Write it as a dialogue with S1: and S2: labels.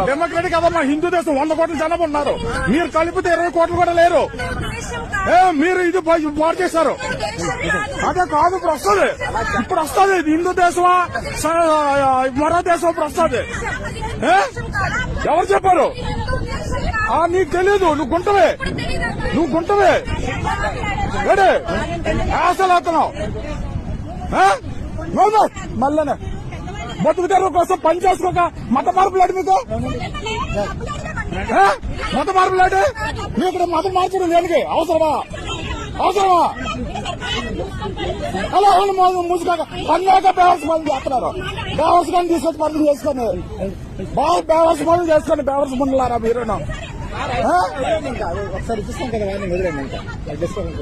S1: Democratic కదమ్మా, హిందూ దేశం 100 కోట్ల జనాభా ఉన్నారు. మీరు కలిపితే 20 కోట్లు కూడా లేరు. మీరు ఇది పాటు చేశారు. అదే కాదు, ఇప్పుడు వస్తుంది. ఇప్పుడు వస్తుంది. ఇది హిందూ దేశమా మరో దేశం ఇప్పుడు వస్తుంది. ఎవరు చెప్పారు? నీకు తెలీదు. నువ్వు గుంటవే ఏడే అసలు అతను మళ్ళీ బతుకు తెరువు కోసం పని చేసుకోక మత మార్పులాడు మీకు. మత మార్పులాడు మీ ఇక్కడ మతం మార్చడం దేనికి? అవసరమా? అలా మూసుకోక పన్నాక బేవర్స్ పనులు చేస్తున్నారు. బేవర్స్ పనులు తీసుకొచ్చి పనులు చేసుకొని బాగా బేవర్స్ పనులు చేసుకోండి. బేవర్స్ పనులారా మీరు?
S2: ఒకసారి చూస్తాం కదా, వదిలేండి. ఇంకా డిస్కౌంట్